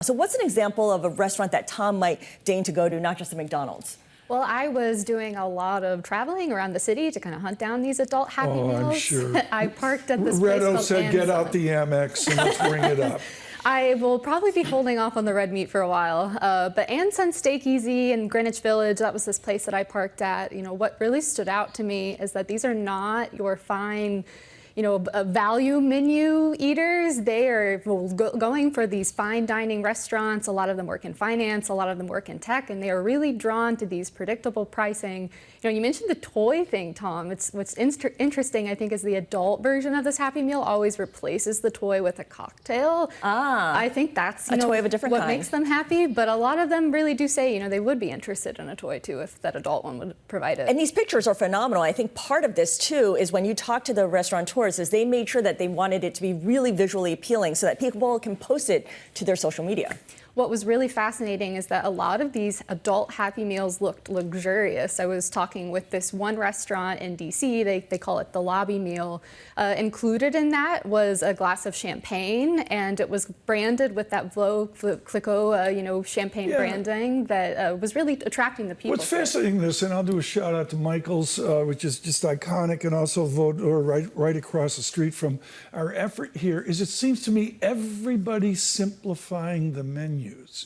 So what's an example of a restaurant that Tom might deign to go to, not just a McDonald's? Well, I was doing a lot of traveling around the city to kind of hunt down these adult Happy Meals. I'm sure. I parked at this place Redo called said, get out the Amex and let's bring it up. I will probably be holding off on the red meat for a while. But Ann Son Steakeasy in Greenwich Village, that was this place that I parked at. You know, what really stood out to me is that these are not your fine, value menu eaters. They are going for these fine dining restaurants. A lot of them work in finance, a lot of them work in tech, and they are really drawn to these predictable pricing. You mentioned the toy thing, Tom. What's interesting, I think, is the adult version of this Happy Meal always replaces the toy with a cocktail. I think that's a toy of a different what kind. makes them happy, but a lot of them really do say, they would be interested in a toy too if that adult one would provide it. And these pictures are phenomenal. I think part of this too is when you talk to the restaurateurs is they made sure that they wanted it to be really visually appealing so that people can post it to their social media. What was really fascinating is that a lot of these adult Happy Meals looked luxurious. I was talking with this one restaurant in DC, they call it the lobby meal. Included in that was a glass of champagne, and it was branded with that Veuve Clicquot, champagne branding that was really attracting the people. What's fascinating in this, and I'll do a shout out to Michael's, which is just iconic, and also right across the street from our effort here, is it seems to me everybody's simplifying the menu.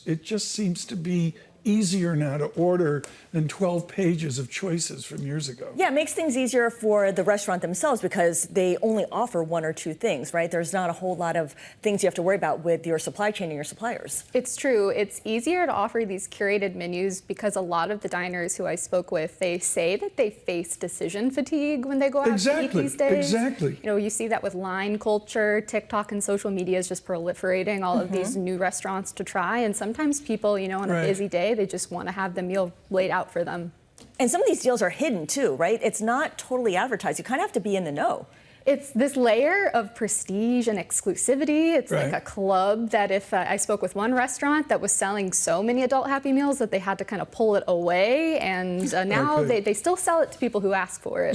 It just seems to be easier now to order than 12 pages of choices from years ago. Yeah, it makes things easier for the restaurant themselves because they only offer one or two things, right? There's not a whole lot of things you have to worry about with your supply chain and your suppliers. It's true. It's easier to offer these curated menus because a lot of the diners who I spoke with, they say that they face decision fatigue when they go out to eat these days. Exactly. You see that with line culture. TikTok and social media is just proliferating all of these new restaurants to try. And sometimes people, on a busy day, they just want to have the meal laid out for them. And some of these deals are hidden too, right? It's not totally advertised. You kind of have to be in the know. It's this layer of prestige and exclusivity. It's like a club that if I spoke with one restaurant that was selling so many adult Happy Meals that they had to kind of pull it away. And now they still sell it to people who ask for it.